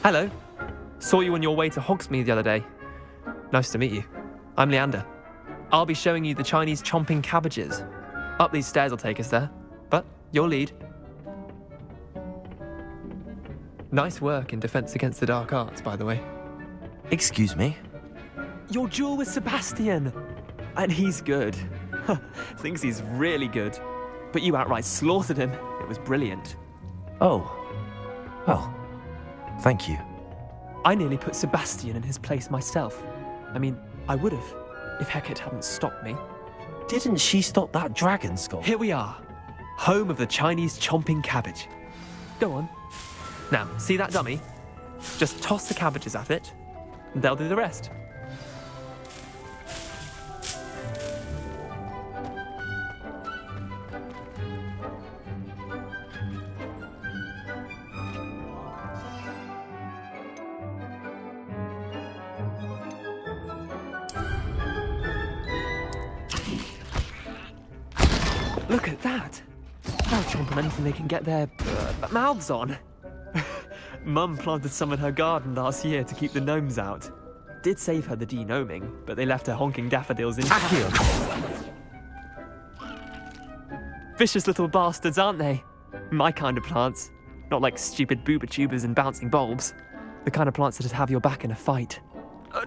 Hello. Saw you on your way to Hogsmeade the other day. Nice to meet you. I'm Leander. I'll be showing you the Chinese chomping cabbages. Up these stairs will take us there, but your lead. Nice work in Defense Against the Dark Arts, by the way. Excuse me? Your duel with Sebastian. And he's good. Thinks he's really good. But you outright slaughtered him. It was brilliant. Oh. Well, thank you. I nearly put Sebastian in his place myself. I mean, I would have, if Hecate hadn't stopped me. Didn't she stop that dragon skull? Here we are, home of the Chinese chomping cabbage. Go on. Now, see that dummy? Just toss the cabbages at it, and they'll do the rest. Look at that! They'll chomp on anything they can get their mouths on. Mum planted some in her garden last year to keep the gnomes out. Did save her the de-gnoming, but they left her honking daffodils in. Vicious little bastards, aren't they? My kind of plants. Not like stupid booba tubers and bouncing bulbs. The kind of plants that'd have your back in a fight.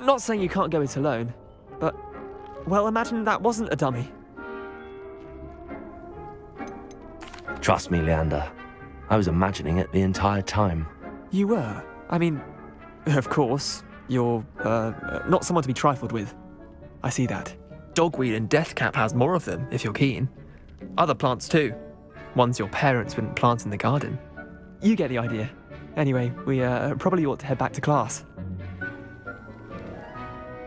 Not saying you can't go it alone, but, well, imagine that wasn't a dummy. Trust me, Leander. I was imagining it the entire time. You were? I mean, of course, you're, not someone to be trifled with. I see that. Dogweed and deathcap has more of them, if you're keen. Other plants too. Ones your parents wouldn't plant in the garden. You get the idea. Anyway, we, probably ought to head back to class.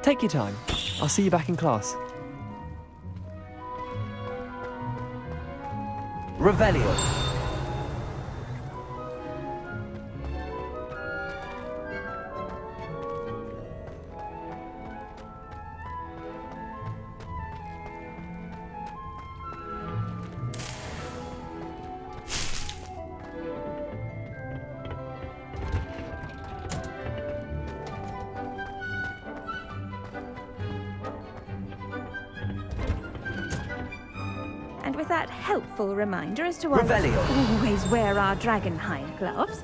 Take your time. I'll see you back in class. Revelio. And with that helpful reminder as to why we always wear our dragon hide gloves,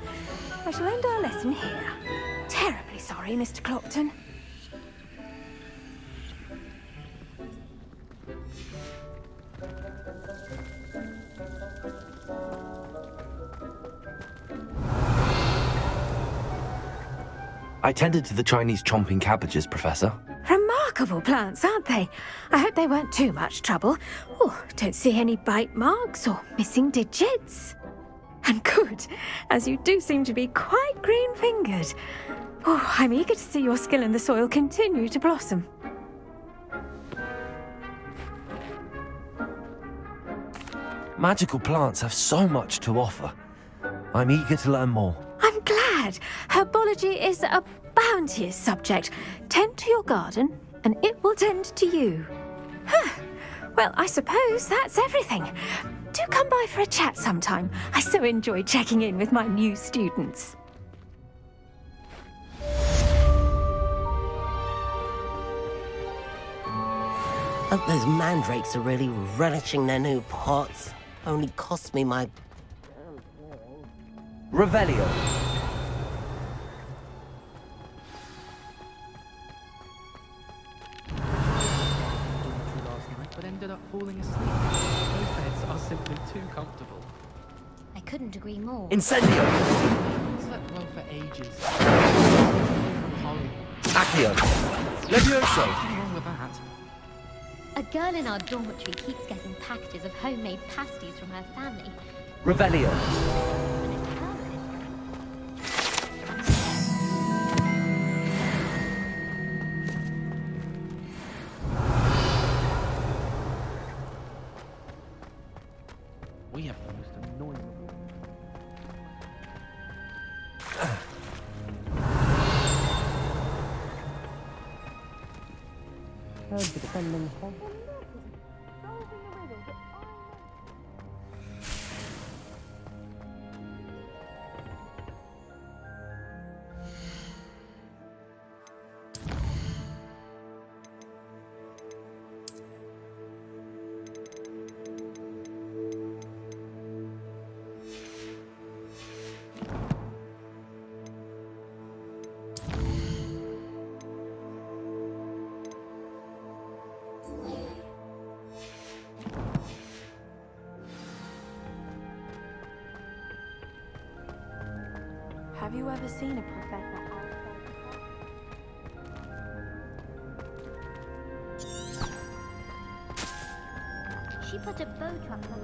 I shall end our lesson here. Terribly sorry, Mr. Clopton. I tended to the Chinese chomping cabbages, Professor. Remarkable plants, aren't they? I hope they weren't too much trouble. Oh, don't see any bite marks or missing digits. And good, as you do seem to be quite green-fingered. Oh, I'm eager to see your skill in the soil continue to blossom. Magical plants have so much to offer. I'm eager to learn more. I'm glad. Herbology is a bounteous subject. Tend to your garden, and it will tend to you. Huh. Well, I suppose that's everything. Do come by for a chat sometime. I so enjoy checking in with my new students. Hope those mandrakes are really relishing their new pots. Only cost me my... Revelio. Last night, but ended up falling asleep. Those beds are simply too comfortable. I couldn't agree more. Incendio. I slept well for ages. From home. Accio. Levioso. Nothing wrong with that. A girl in our dormitory keeps getting packages of homemade pasties from her family. Revelio. We have the most annoying... Have you ever seen a professor outside? She put a bow truck on.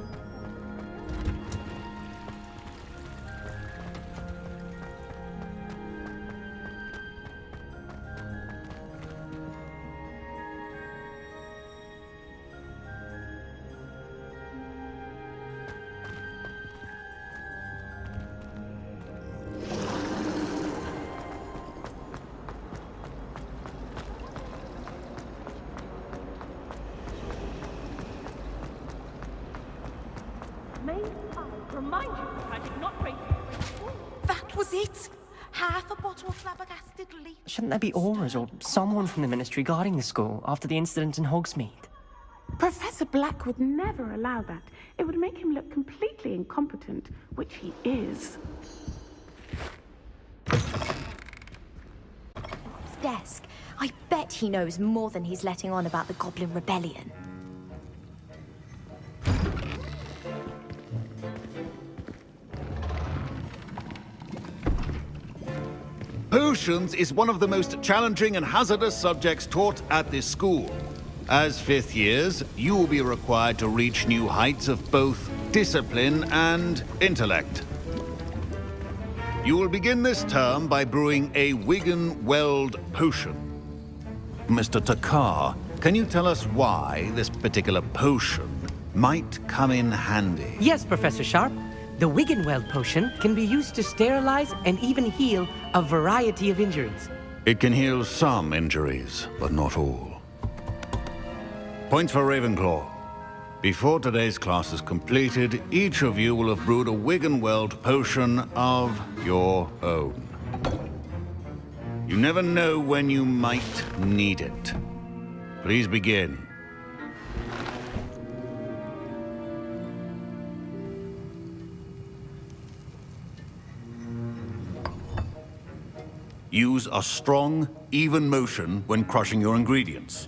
Remind you that I did not raise you. That was it? Half a bottle of flabbergasted leaf. Shouldn't there be auras or someone from the ministry guarding the school after the incident in Hogsmeade? Professor Black would never allow that. It would make him look completely incompetent, which he is. Desk. I bet he knows more than he's letting on about the Goblin Rebellion. Potions is one of the most challenging and hazardous subjects taught at this school. As fifth years, you will be required to reach new heights of both discipline and intellect. You will begin this term by brewing a Wigan-Weld potion. Mr. Takar, can you tell us why this particular potion might come in handy? Yes, Professor Sharp. The Wigan-Weld potion can be used to sterilize and even heal a variety of injuries. It can heal some injuries, but not all. Point for Ravenclaw. Before today's class is completed, each of you will have brewed a Wigan-Weld potion of your own. You never know when you might need it. Please begin. Use a strong, even motion when crushing your ingredients.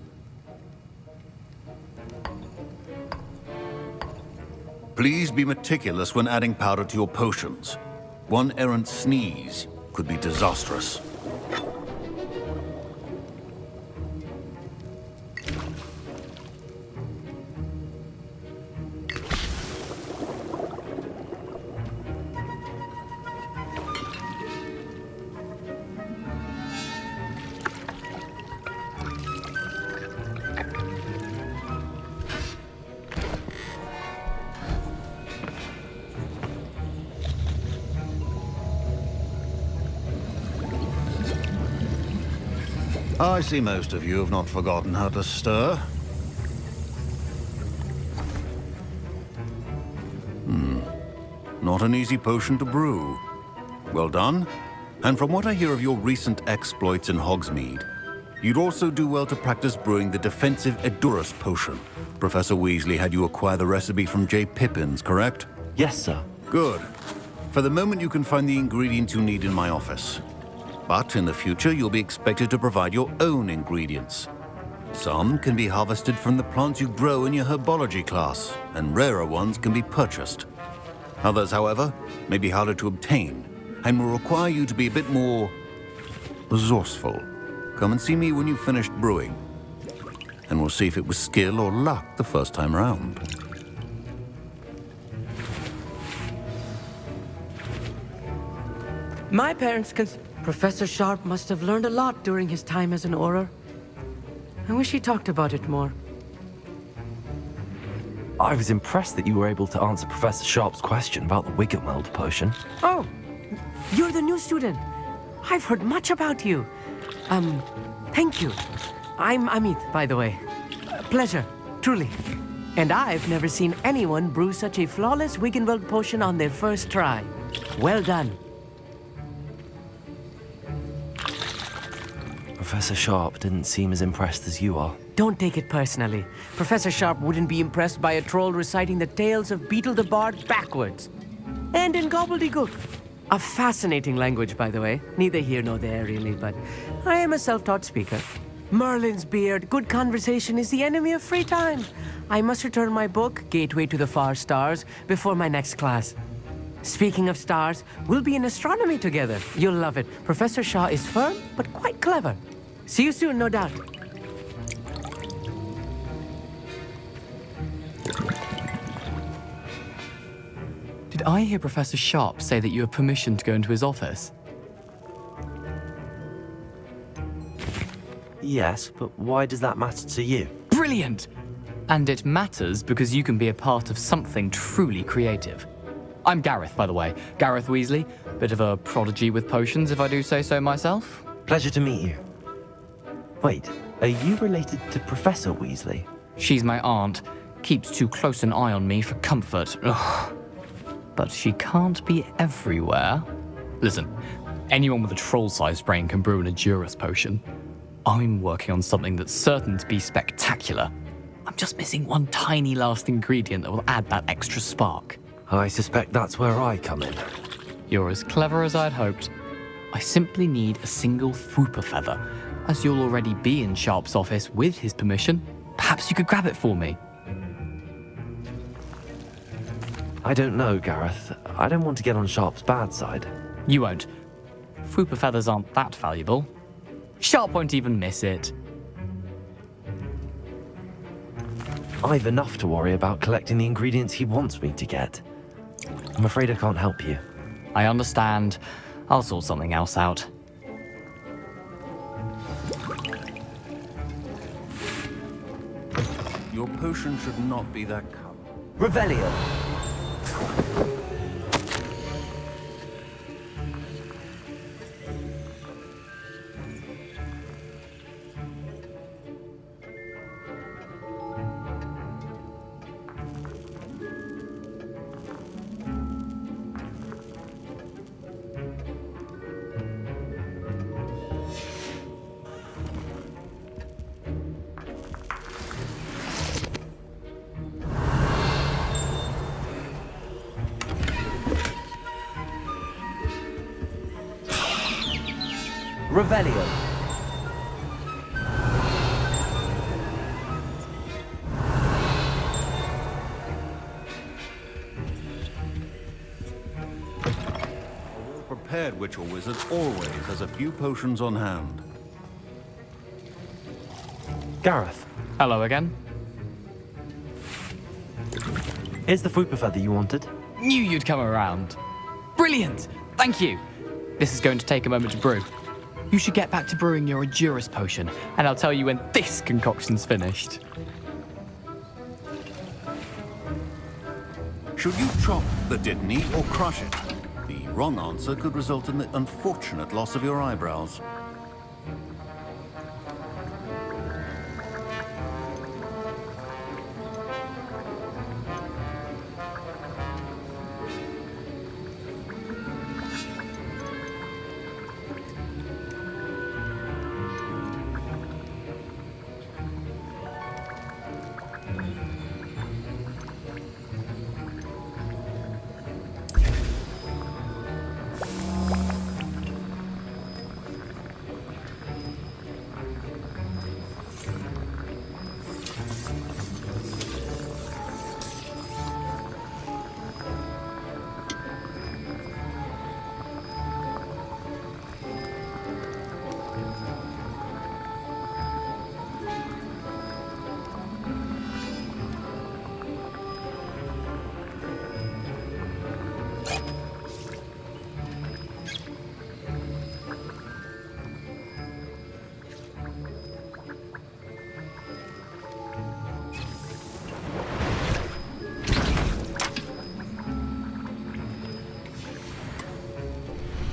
Please be meticulous when adding powder to your potions. One errant sneeze could be disastrous. I see most of you have not forgotten how to stir. Not an easy potion to brew. Well done. And from what I hear of your recent exploits in Hogsmeade, you'd also do well to practice brewing the defensive Edurus potion. Professor Weasley had you acquire the recipe from J. Pippins, correct? Yes, sir. Good. For the moment, you can find the ingredients you need in my office. But in the future, you'll be expected to provide your own ingredients. Some can be harvested from the plants you grow in your herbology class, and rarer ones can be purchased. Others, however, may be harder to obtain, and will require you to be a bit more resourceful. Come and see me when you've finished brewing, and we'll see if it was skill or luck the first time round. My parents Professor Sharp must have learned a lot during his time as an Auror. I wish he talked about it more. I was impressed that you were able to answer Professor Sharp's question about the Wigan-Weld potion. Oh, you're the new student. I've heard much about you. Thank you. I'm Amit, by the way. Pleasure, truly. And I've never seen anyone brew such a flawless Wigan-Weld potion on their first try. Well done. Professor Sharp didn't seem as impressed as you are. Don't take it personally. Professor Sharp wouldn't be impressed by a troll reciting the tales of Beetle the Bard backwards. And in gobbledygook. A fascinating language, by the way. Neither here nor there, really, but I am a self-taught speaker. Merlin's beard, good conversation is the enemy of free time. I must return my book, Gateway to the Far Stars, before my next class. Speaking of stars, we'll be in astronomy together. You'll love it. Professor Shaw is firm, but quite clever. See you soon, no doubt. Did I hear Professor Sharp say that you have permission to go into his office? Yes, but why does that matter to you? Brilliant! And it matters because you can be a part of something truly creative. I'm Gareth, by the way. Gareth Weasley. Bit of a prodigy with potions, if I do say so myself. Pleasure to meet you. Wait, are you related to Professor Weasley? She's my aunt. Keeps too close an eye on me for comfort. Ugh. But she can't be everywhere. Listen, anyone with a troll-sized brain can brew an Edurus potion. I'm working on something that's certain to be spectacular. I'm just missing one tiny last ingredient that will add that extra spark. I suspect that's where I come in. You're as clever as I'd hoped. I simply need a single Fwooper feather. As you'll already be in Sharp's office with his permission, perhaps you could grab it for me. I don't know, Gareth. I don't want to get on Sharp's bad side. You won't. Fwooper feathers aren't that valuable. Sharp won't even miss it. I've enough to worry about collecting the ingredients he wants me to get. I'm afraid I can't help you. I understand. I'll sort something else out. Your potion should not be that color. Revelio. Revelio. A well-prepared witch or wizard always has a few potions on hand. Gareth, Hello again. here's the Fwooper feather you wanted. Knew you'd come around. Brilliant! Thank you. This is going to take a moment to brew. You should get back to brewing your Edurus potion, and I'll tell you when this concoction's finished. Should you chop the Dittany or crush it? The wrong answer could result in the unfortunate loss of your eyebrows.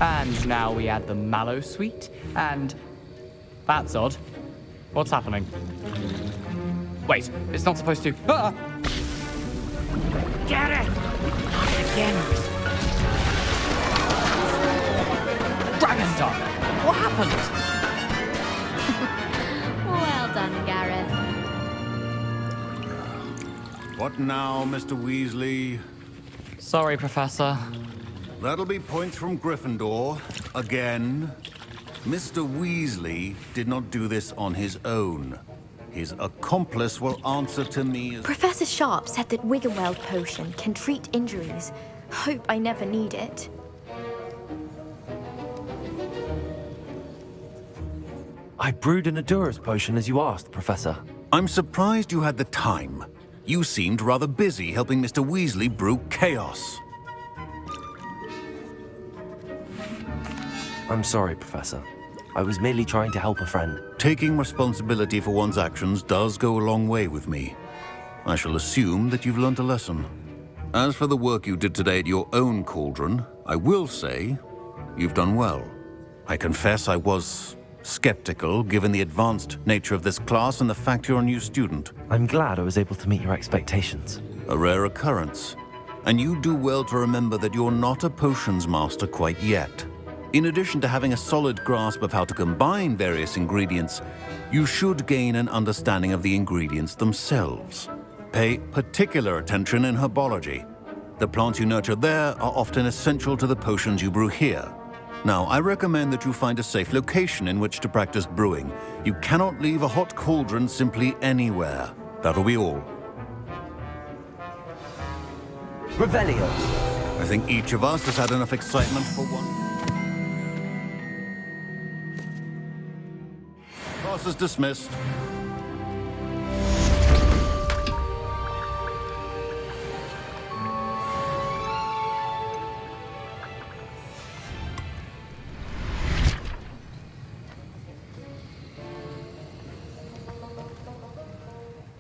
And now we add the mallow sweet, and... That's odd. What's happening? Wait, it's not supposed to... Ah! Get it! Again. Dragon Dog! What happened? Well done, Gareth. What now, Mr. Weasley? Sorry, Professor. That'll be points from Gryffindor. Again. Mr. Weasley did not do this on his own. His accomplice will answer to me as... Professor Sharp said that Wiggenweld potion can treat injuries, Hope I never need it. I brewed an Endurance potion as you asked, Professor. I'm surprised you had the time. You seemed rather busy helping Mr. Weasley brew chaos. I'm sorry, Professor. I was merely trying to help a friend. Taking responsibility for one's actions does go a long way with me. I shall assume that you've learnt a lesson. As for the work you did today at your own cauldron, I will say you've done well. I confess I was skeptical given the advanced nature of this class and the fact you're a new student. I'm glad I was able to meet your expectations. A rare occurrence. And you do well to remember that you're not a potions master quite yet. In addition to having a solid grasp of how to combine various ingredients, you should gain an understanding of the ingredients themselves. Pay particular attention in herbology. The plants you nurture there are often essential to the potions you brew here. Now, I recommend that you find a safe location in which to practice brewing. You cannot leave a hot cauldron simply anywhere. That'll be all. Revelio. I think each of us has had enough excitement for one. Class is dismissed.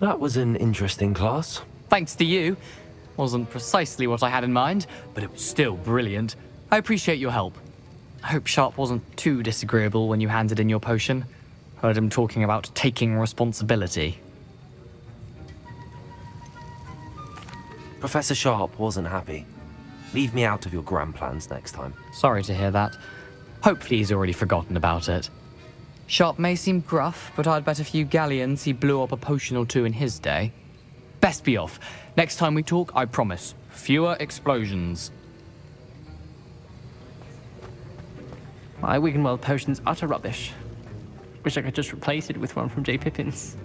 That was an interesting class. Thanks to you. Wasn't precisely what I had in mind, but it was still brilliant. I appreciate your help. I hope Sharp wasn't too disagreeable when you handed in your potion. Heard him talking about taking responsibility. Professor Sharp wasn't happy. Leave me out of your grand plans next time. Sorry to hear that. Hopefully he's already forgotten about it. Sharp may seem gruff, but I'd bet a few galleons he blew up a potion or two in his day. Best be off. Next time we talk, I promise, fewer explosions. My Wiggenweld potion's utter rubbish. Wish I could just replace it with one from J. Pippin's.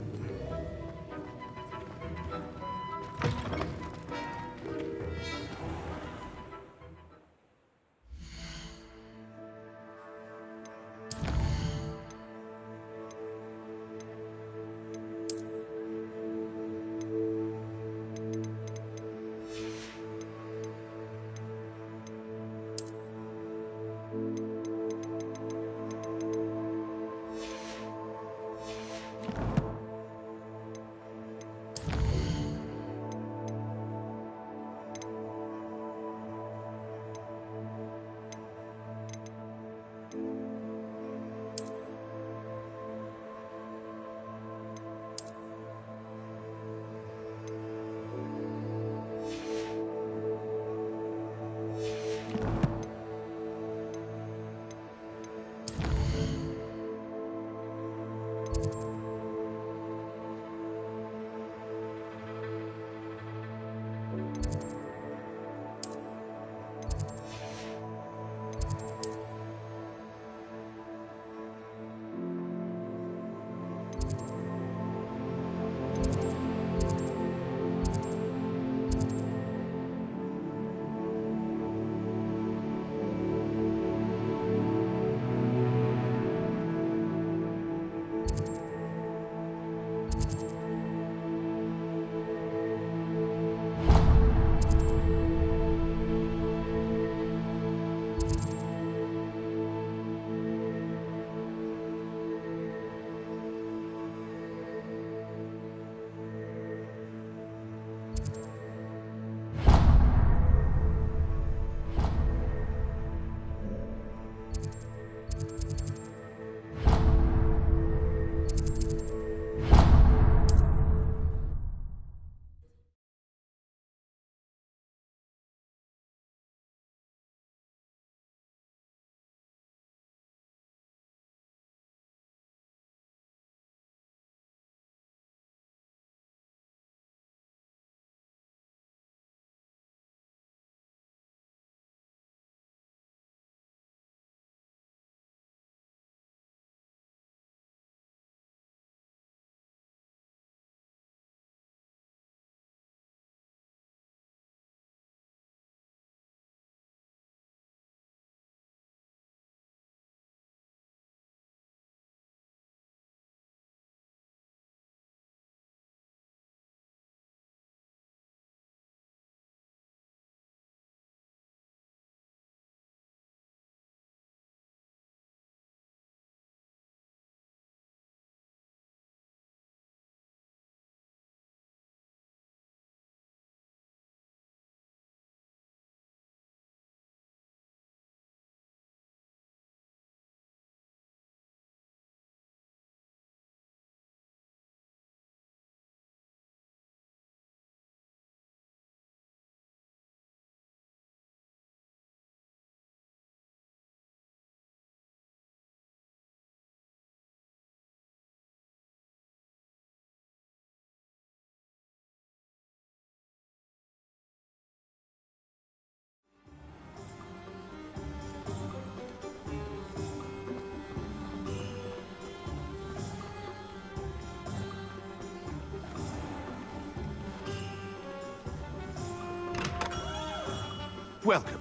Welcome.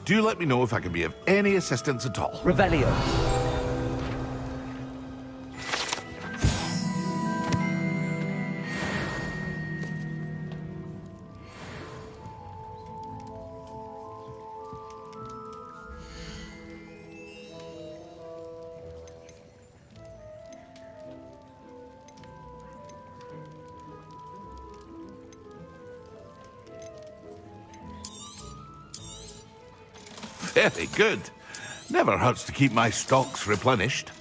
Do let me know if I can be of any assistance at all. Revelio. Very good. Never hurts to keep my stocks replenished.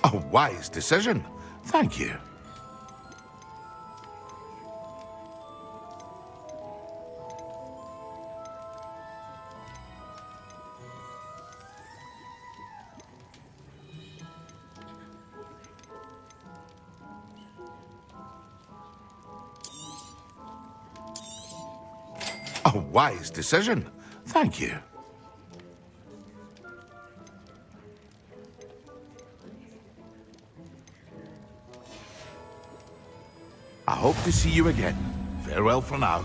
A wise decision. Thank you. A wise decision. Thank you. I hope to see you again. Farewell for now.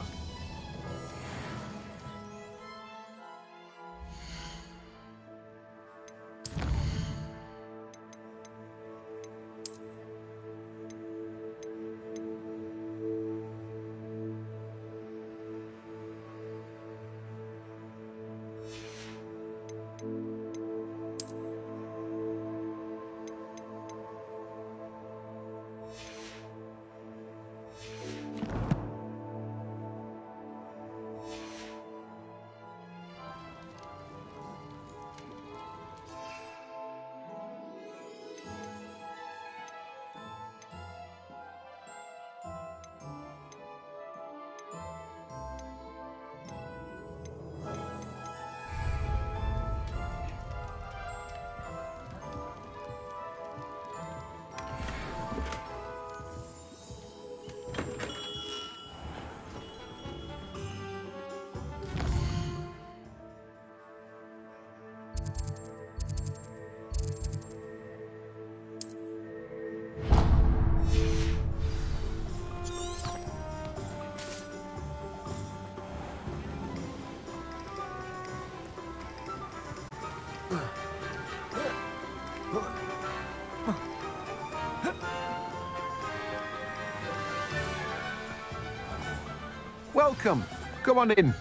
Welcome. Come on in.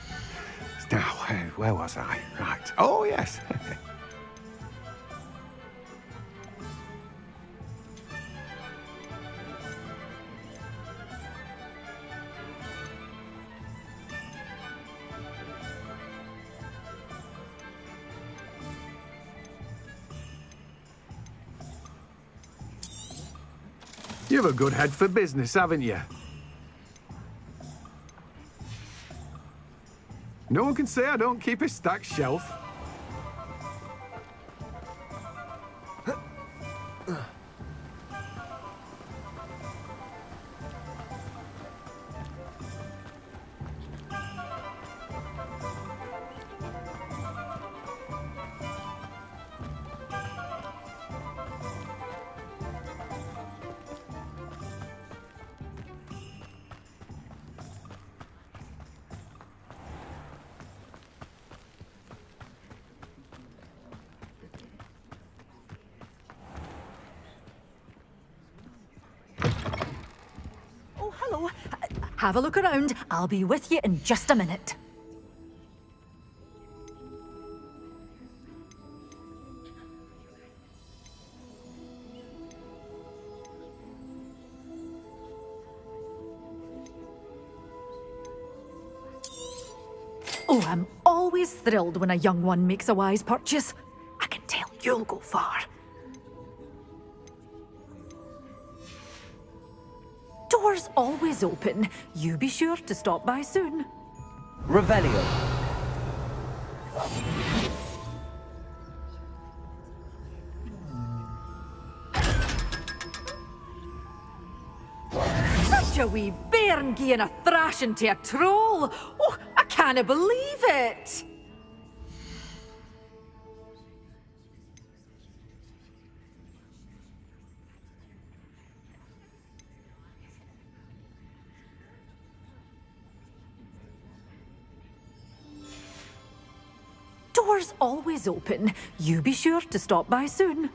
Now, where was I? Right. Oh, yes. You've a good head for business, haven't you? No one can say I don't keep a stacked shelf. Have a look around. I'll be with you in just a minute. Oh, I'm always thrilled when a young one makes a wise purchase. I can tell you'll go far. Doors always open. You be sure to stop by soon. Revelio. Such a wee bairn gieing a thrashing to a troll. Oh, I can't believe it. Doors always open. You be sure to stop by soon.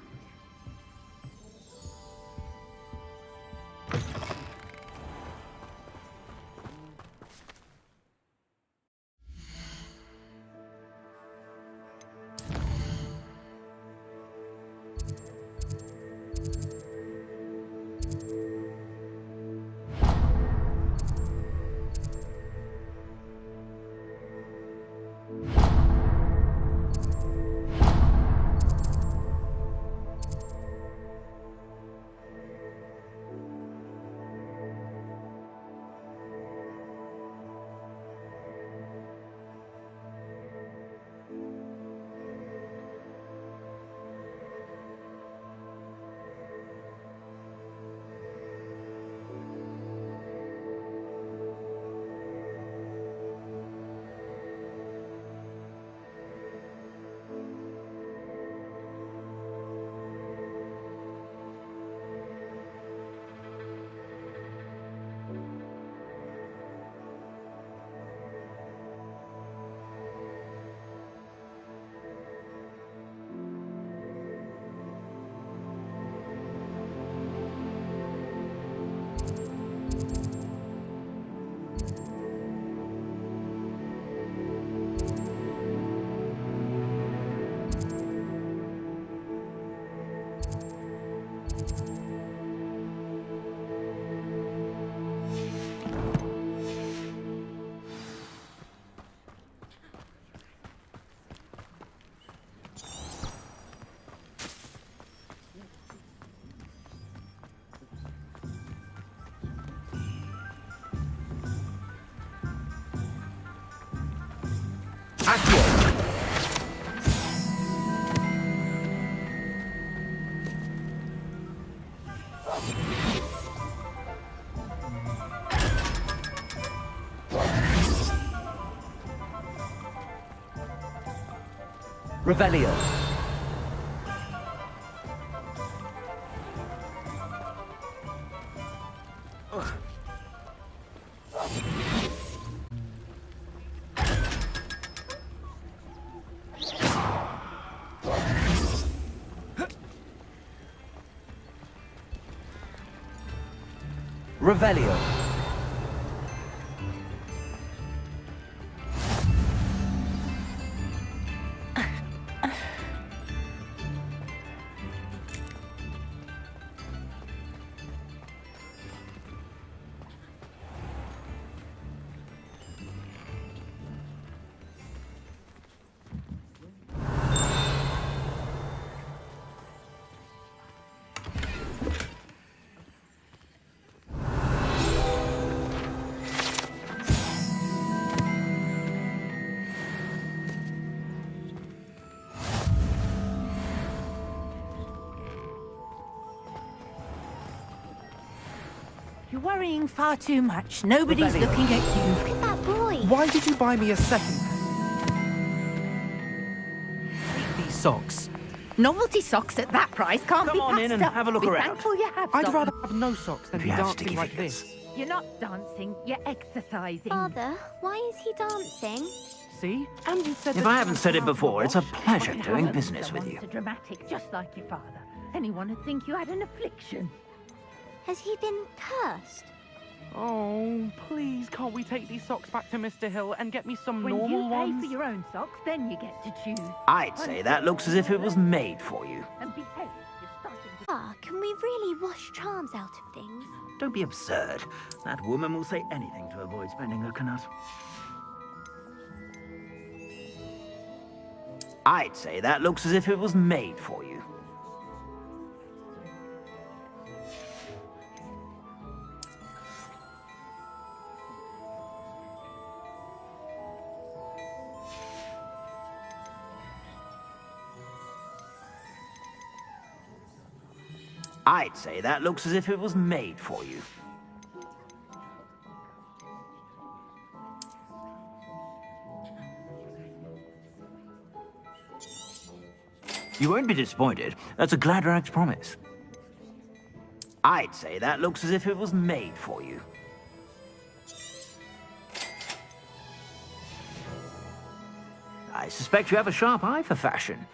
Revelio. Revelio. You're worrying far too much. Nobody's looking at you. Look at that boy. Why did you buy me a second? These socks. Novelty socks at that price can't be Come on in and passed up. have a look Be around. thankful you have I'd some. rather have no socks than If be you have dancing sticky like fingers. this. You're not dancing, you're exercising. Father, why is he dancing? See? And you said If I haven't said it before, it's a pleasure doing business with you. Someone's so dramatic, just like your father. Anyone would think you had an affliction. Has he been cursed? Oh, please, can't we take these socks back to Mr. Hill and get me some When normal you ones? pay for your own socks, then you get to choose. I'd say that looks as if it was made for you. And behave. You're starting to... Ah, can we really wash charms out of things? Don't be absurd. That woman will say anything to avoid spending her canut. I'd say that looks as if it was made for you. I'd say that looks as if it was made for you. You won't be disappointed. That's a glad rags promise. I'd say that looks as if it was made for you. I suspect you have a sharp eye for fashion.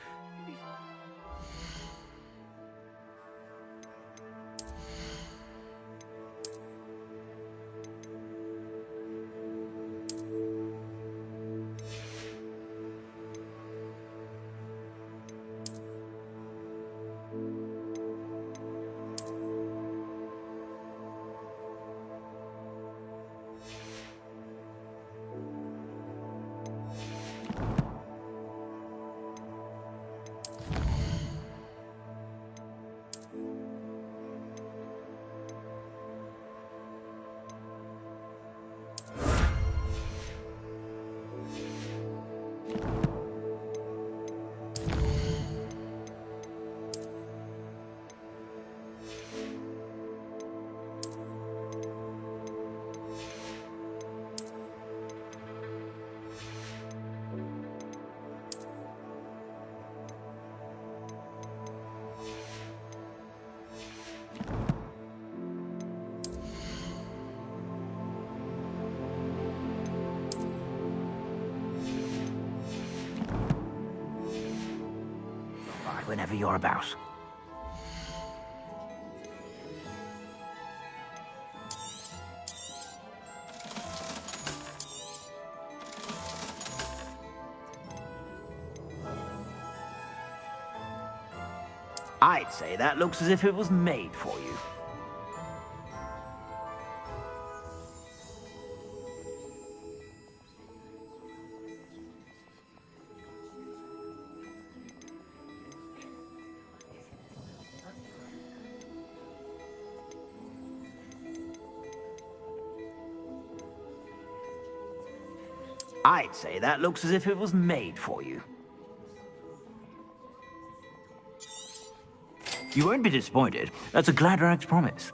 Whenever you're about. I'd say that looks as if it was made for you. I'd say that looks as if it was made for you. You won't be disappointed. That's a glad rags promise.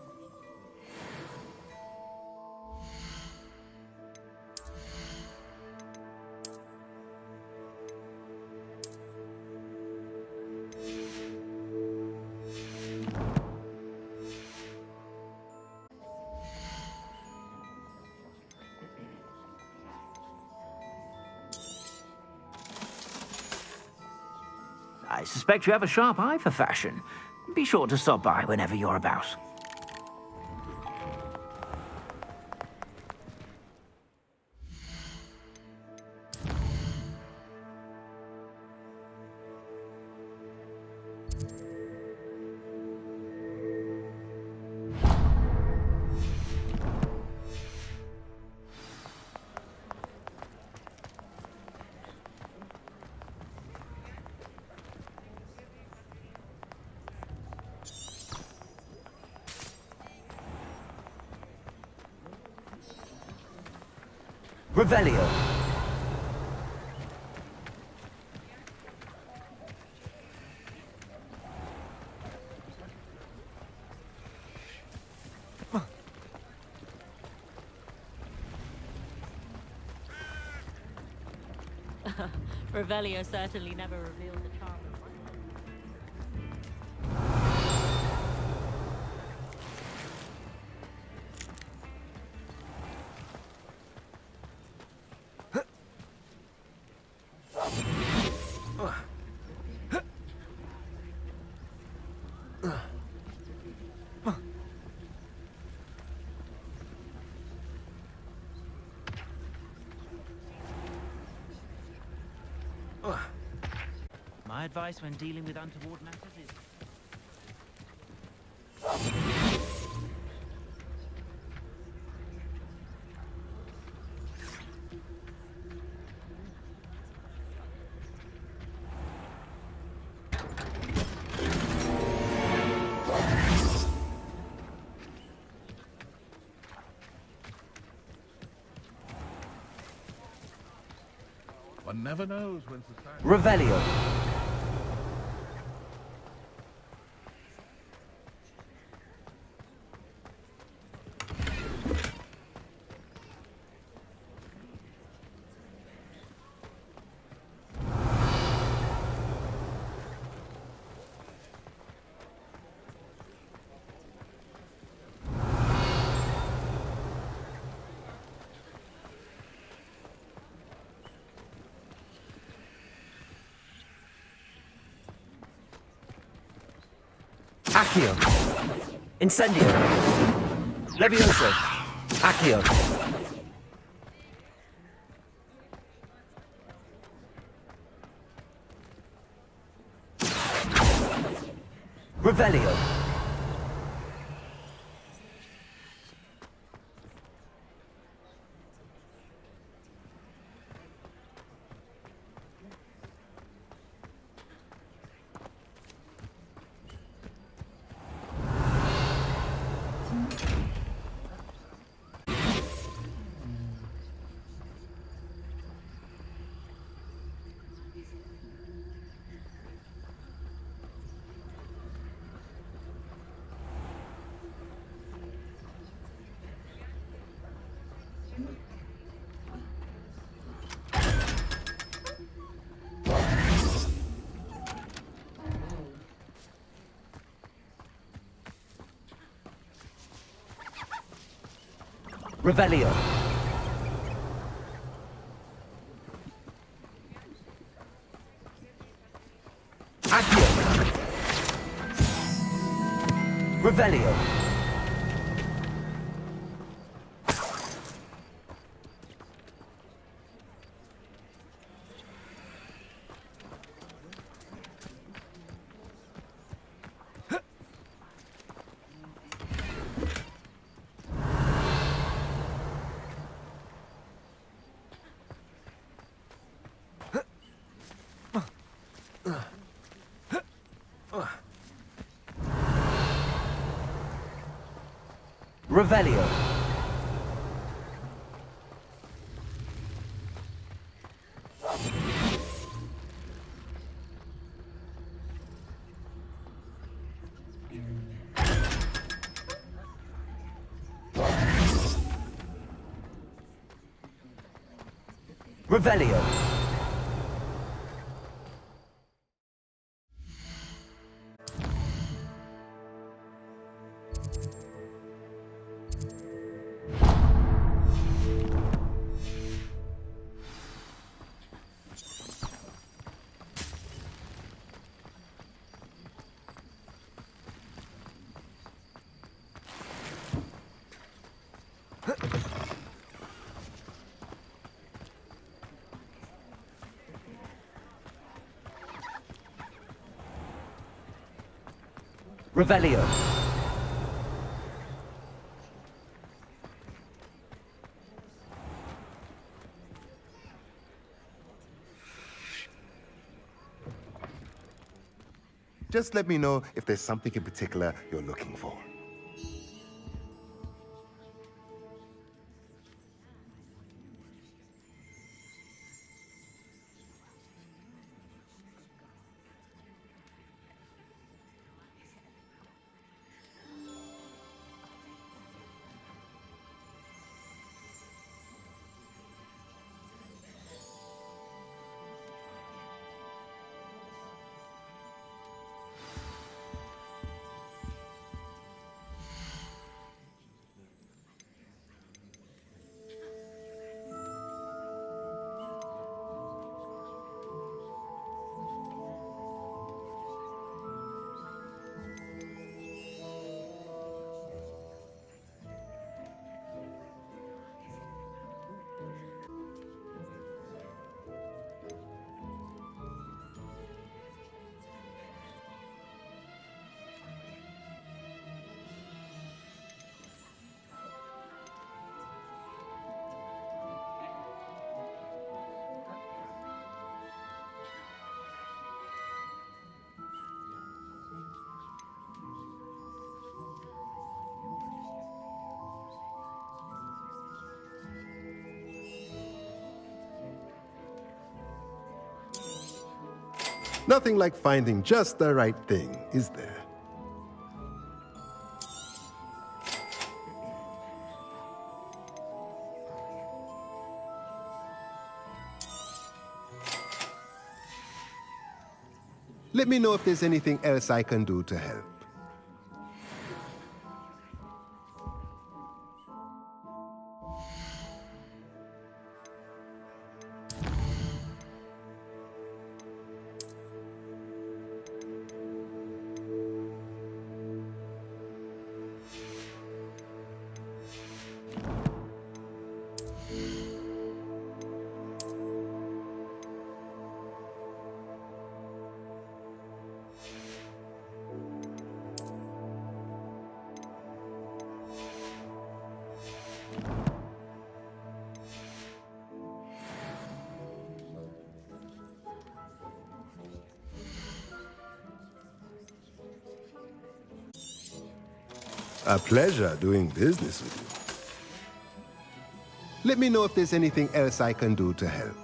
I suspect you have a sharp eye for fashion. Be sure to stop by whenever you're about. Revelio. Revelio certainly never revealed the charm of one. My advice when dealing with untoward matters is... One never knows when society... Revelio. Accio. Incendio. Levioso. Accio. Revelio. Revelio. Accio. Revelio. Revelio. Revelio. Revelio. Just let me know if there's something in particular you're looking for. Nothing like finding just the right thing, is there? Let me know if there's anything else I can do to help. A pleasure doing business with you. Let me know if there's anything else I can do to help.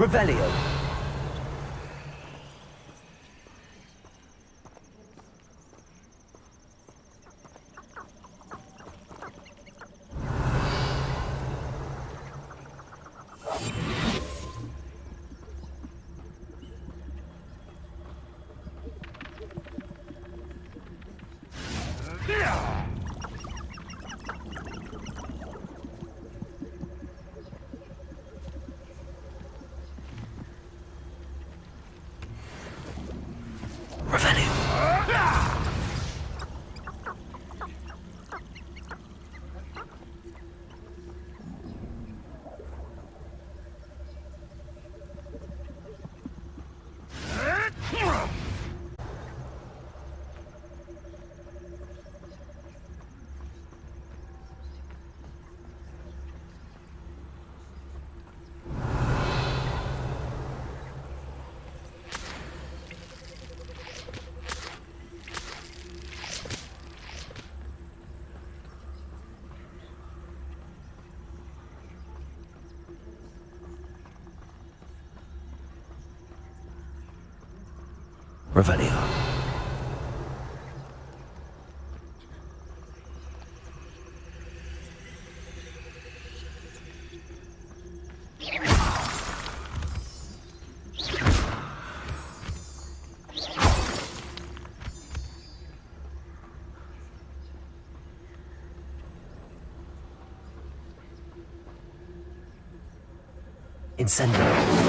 Revelio. Revelio. Incendio.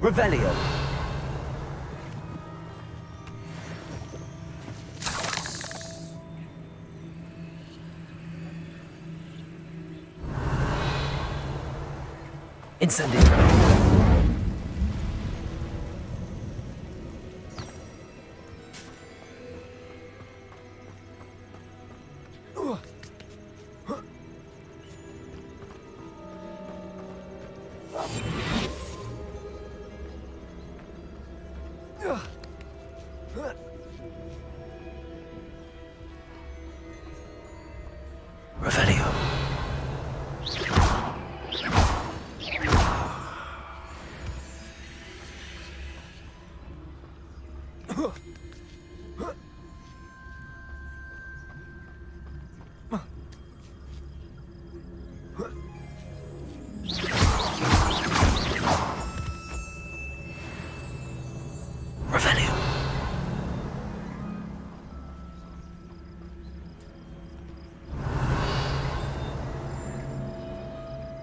Revelio. Incendio. Revelio.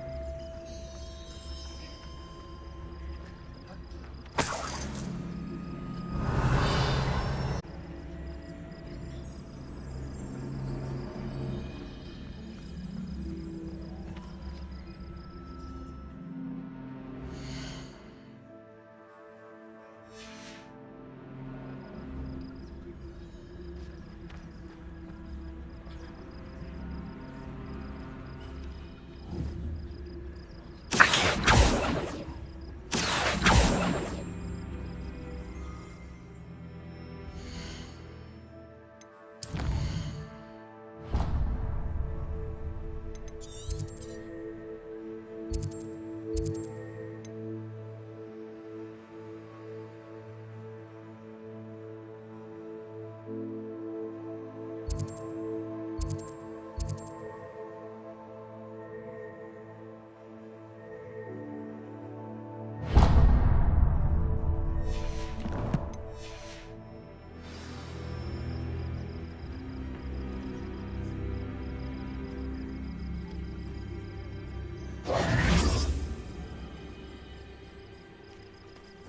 Revelio.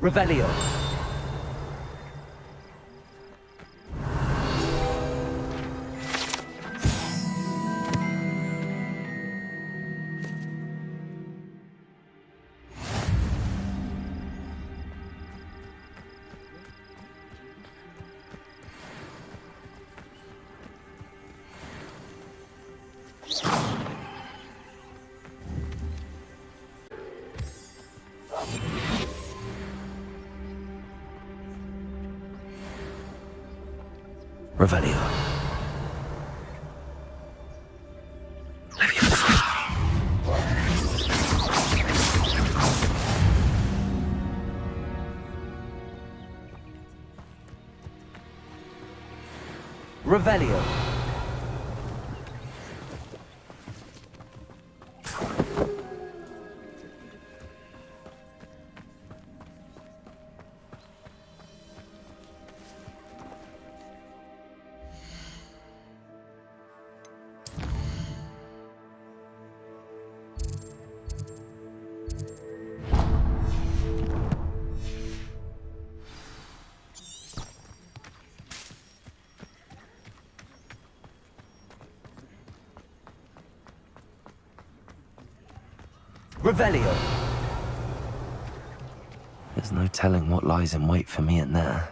Revelio. Revelio. Revelio. Revelio. There's no telling what lies in wait for me in there.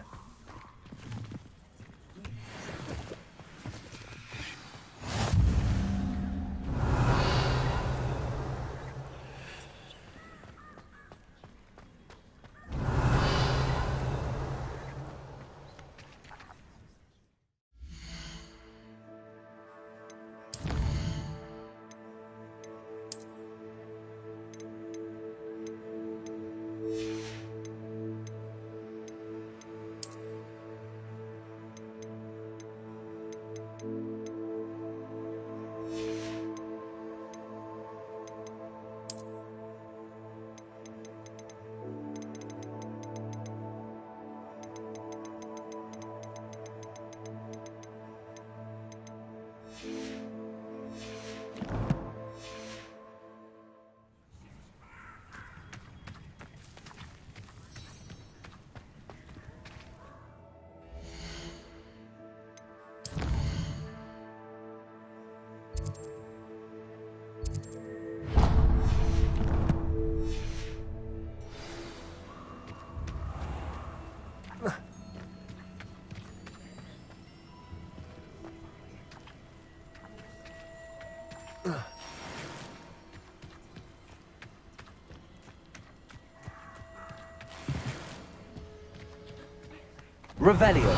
Revelio.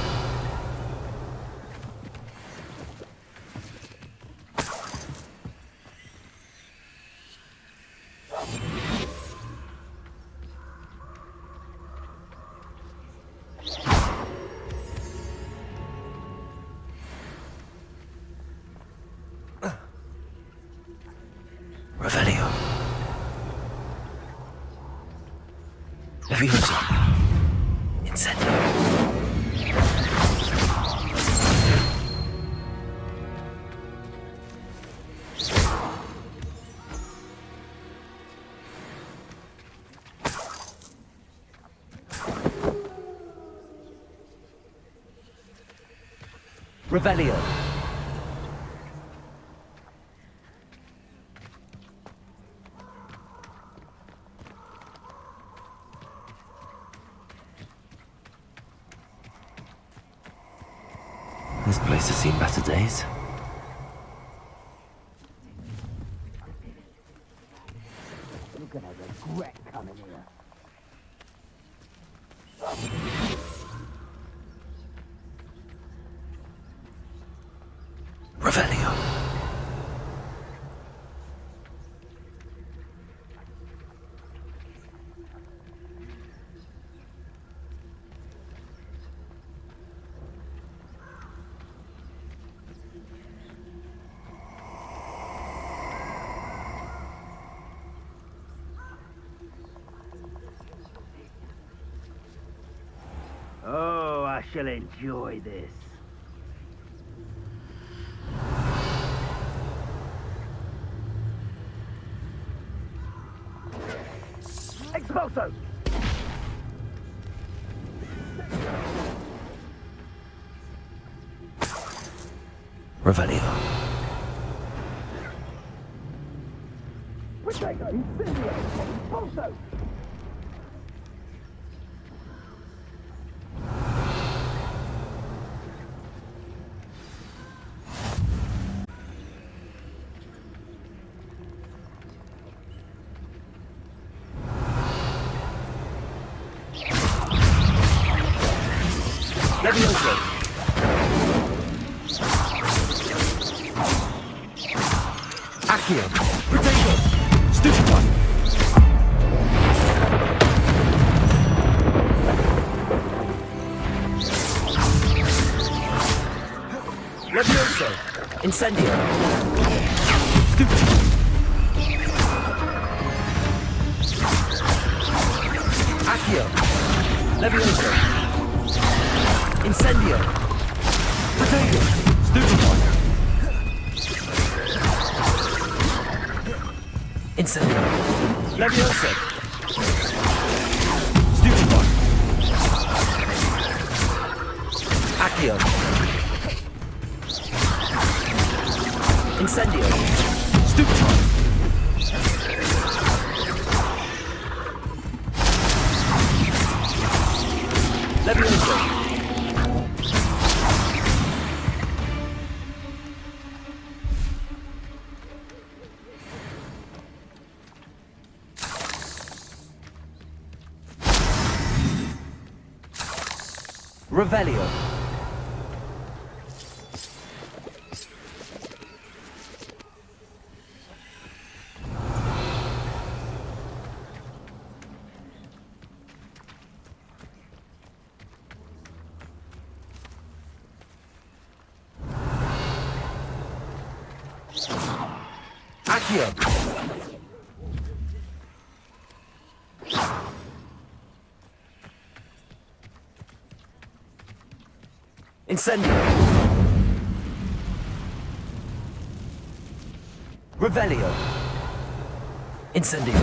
Revelio. Leviosa. Incendio. Revelio. This place has seen better days. You're gonna regret coming here. Revelio. Oh, I shall enjoy this. Expulso! Revelio. Protego! Incendio! Expulso! Leviosa. Accio. Protego. Stupefy. Leviosa. Incendio. Stupefy. Accio. Leviosa. Incendio. Protego. Stupefy. Incendio. Leviosa. Stupefy. Accio. Incendio. Stupefy. Leviosa. Revelio. Accio. Incendio. Revelio. Incendio.